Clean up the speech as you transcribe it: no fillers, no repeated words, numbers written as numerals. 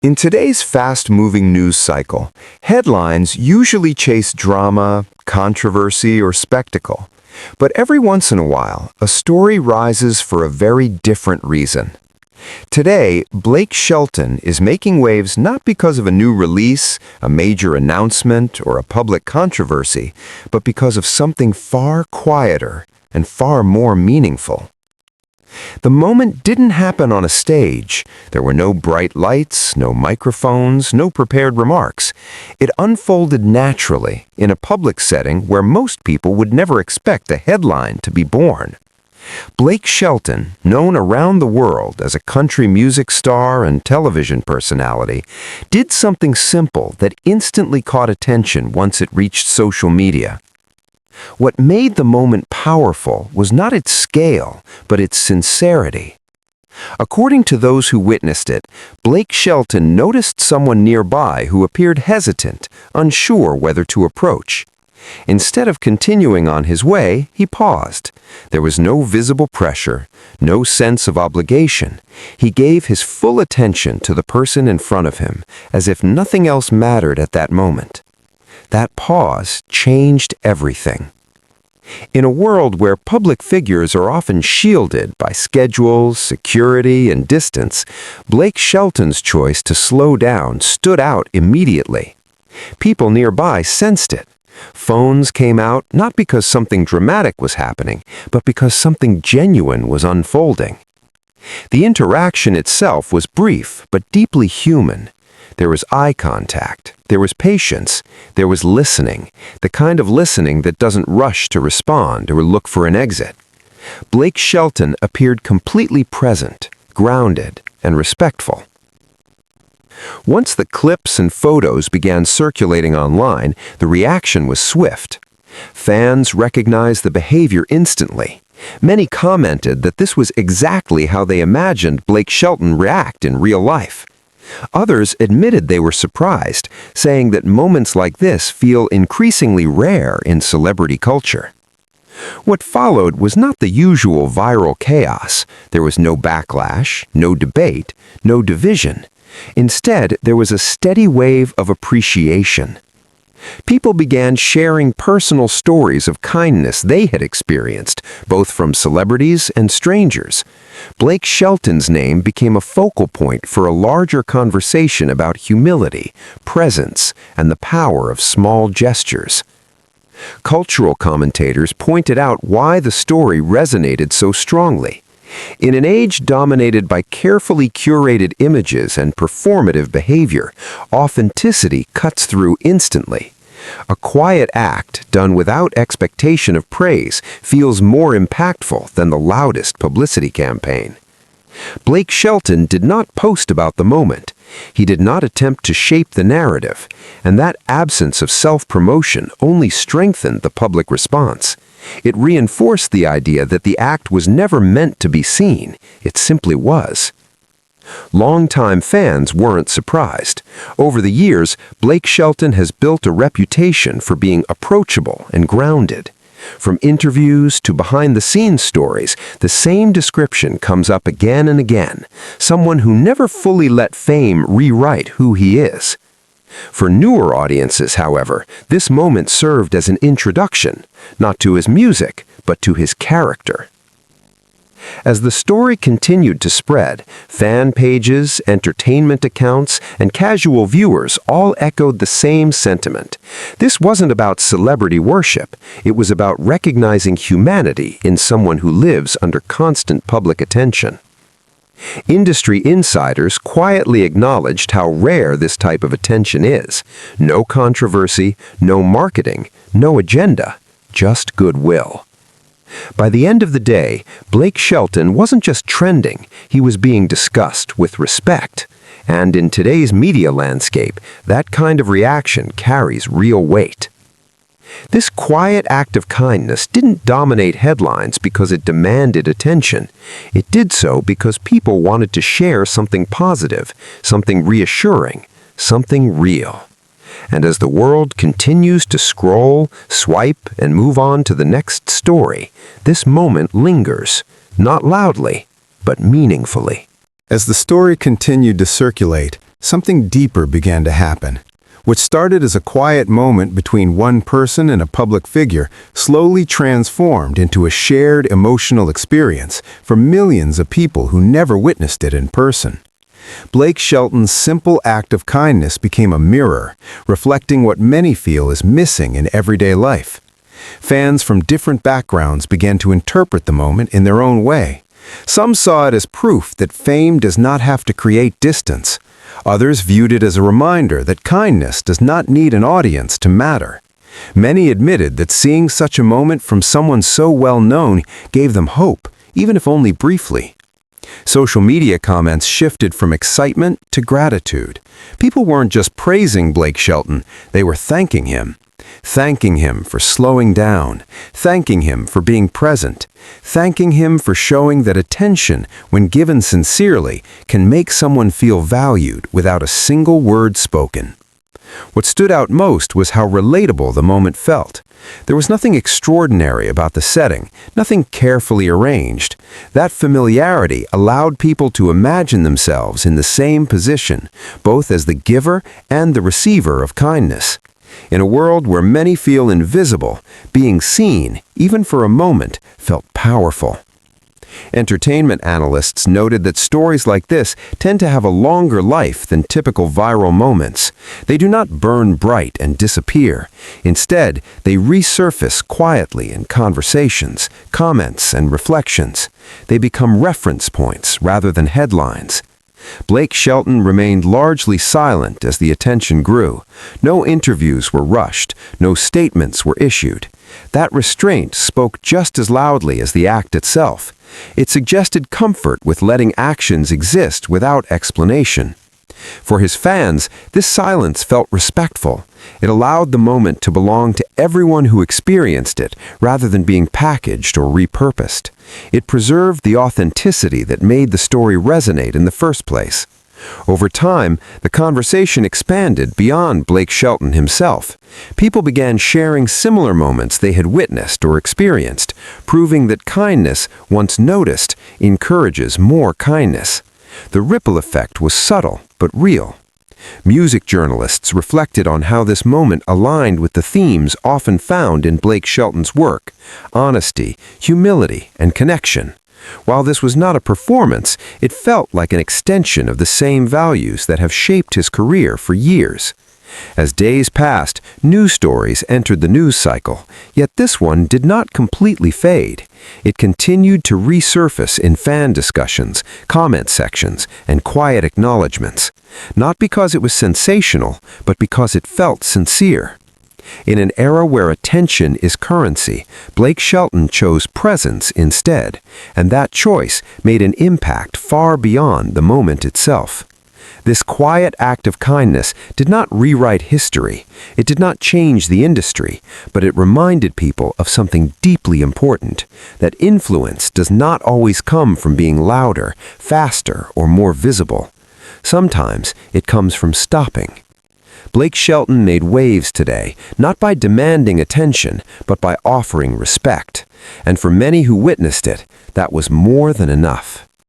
In today's fast-moving news cycle, headlines usually chase drama, controversy, or spectacle. But every once in a while, a story rises for a very different reason. Today, Blake Shelton is making waves not because of a new release, a major announcement, or a public controversy, but because of something far quieter and far more meaningful. The moment didn't happen on a stage. There were no bright lights, no microphones, no prepared remarks. It unfolded naturally in a public setting where most people would never expect a headline to be born. Blake Shelton, known around the world as a country music star and television personality, did something simple that instantly caught attention once it reached social media. What made the moment powerful was not its scale, but its sincerity. According to those who witnessed it, Blake Shelton noticed someone nearby who appeared hesitant, unsure whether to approach. Instead of continuing on his way, he paused. There was no visible pressure, no sense of obligation. He gave his full attention to the person in front of him, as if nothing else mattered at that moment. That pause changed everything. In a world where public figures are often shielded by schedules, security, and distance, Blake Shelton's choice to slow down stood out immediately. People nearby sensed it. Phones came out not because something dramatic was happening, but because something genuine was unfolding. The interaction itself was brief but deeply human. There was eye contact, there was patience, there was listening, the kind of listening that doesn't rush to respond or look for an exit. Blake Shelton appeared completely present, grounded, and respectful. Once the clips and photos began circulating online, the reaction was swift. Fans recognized the behavior instantly. Many commented that this was exactly how they imagined Blake Shelton react in real life. Others admitted they were surprised, saying that moments like this feel increasingly rare in celebrity culture. What followed was not the usual viral chaos. There was no backlash, no debate, no division. Instead, there was a steady wave of appreciation. People began sharing personal stories of kindness they had experienced, both from celebrities and strangers. Blake Shelton's name became a focal point for a larger conversation about humility, presence, and the power of small gestures. Cultural commentators pointed out why the story resonated so strongly. In an age dominated by carefully curated images and performative behavior, authenticity cuts through instantly. A quiet act done without expectation of praise feels more impactful than the loudest publicity campaign. Blake Shelton did not post about the moment. He did not attempt to shape the narrative, and that absence of self-promotion only strengthened the public response. It reinforced the idea that the act was never meant to be seen. It simply was. Longtime fans weren't surprised. Over the years, Blake Shelton has built a reputation for being approachable and grounded. From interviews to behind-the-scenes stories, the same description comes up again and again. Someone who never fully let fame rewrite who he is. For newer audiences, however, this moment served as an introduction, not to his music, but to his character. As the story continued to spread, fan pages, entertainment accounts, and casual viewers all echoed the same sentiment. This wasn't about celebrity worship. It was about recognizing humanity in someone who lives under constant public attention. Industry insiders quietly acknowledged how rare this type of attention is. No controversy, no marketing, no agenda, just goodwill. By the end of the day, Blake Shelton wasn't just trending, he was being discussed with respect. And in today's media landscape, that kind of reaction carries real weight. This quiet act of kindness didn't dominate headlines because it demanded attention. It did so because people wanted to share something positive, something reassuring, something real. And as the world continues to scroll, swipe, and move on to the next story, this moment lingers, not loudly, but meaningfully. As the story continued to circulate, something deeper began to happen. What started as a quiet moment between one person and a public figure slowly transformed into a shared emotional experience for millions of people who never witnessed it in person. Blake Shelton's simple act of kindness became a mirror, reflecting what many feel is missing in everyday life. Fans from different backgrounds began to interpret the moment in their own way. Some saw it as proof that fame does not have to create distance. Others viewed it as a reminder that kindness does not need an audience to matter. Many admitted that seeing such a moment from someone so well known gave them hope, even if only briefly. Social media comments shifted from excitement to gratitude. People weren't just praising Blake Shelton, they were thanking him. Thanking him for slowing down, thanking him for being present, thanking him for showing that attention, when given sincerely, can make someone feel valued without a single word spoken. What stood out most was how relatable the moment felt. There was nothing extraordinary about the setting, nothing carefully arranged. That familiarity allowed people to imagine themselves in the same position, both as the giver and the receiver of kindness. In a world where many feel invisible, being seen, even for a moment, felt powerful. Entertainment analysts noted that stories like this tend to have a longer life than typical viral moments. They do not burn bright and disappear. Instead, they resurface quietly in conversations, comments, and reflections. They become reference points rather than headlines. Blake Shelton remained largely silent as the attention grew. No interviews were rushed, no statements were issued. That restraint spoke just as loudly as the act itself. It suggested comfort with letting actions exist without explanation. For his fans, this silence felt respectful. It allowed the moment to belong to everyone who experienced it, rather than being packaged or repurposed. It preserved the authenticity that made the story resonate in the first place. Over time, the conversation expanded beyond Blake Shelton himself. People began sharing similar moments they had witnessed or experienced, proving that kindness, once noticed, encourages more kindness. The ripple effect was subtle but real. Music journalists reflected on how this moment aligned with the themes often found in Blake Shelton's work: honesty, humility, and connection. While this was not a performance, it felt like an extension of the same values that have shaped his career for years. As days passed, news stories entered the news cycle, yet this one did not completely fade. It continued to resurface in fan discussions, comment sections, and quiet acknowledgments, not because it was sensational, but because it felt sincere. In an era where attention is currency, Blake Shelton chose presence instead, and that choice made an impact far beyond the moment itself. This quiet act of kindness did not rewrite history. It did not change the industry, but it reminded people of something deeply important: that influence does not always come from being louder, faster, or more visible. Sometimes it comes from stopping. Blake Shelton made waves today, not by demanding attention, but by offering respect. And for many who witnessed it, that was more than enough.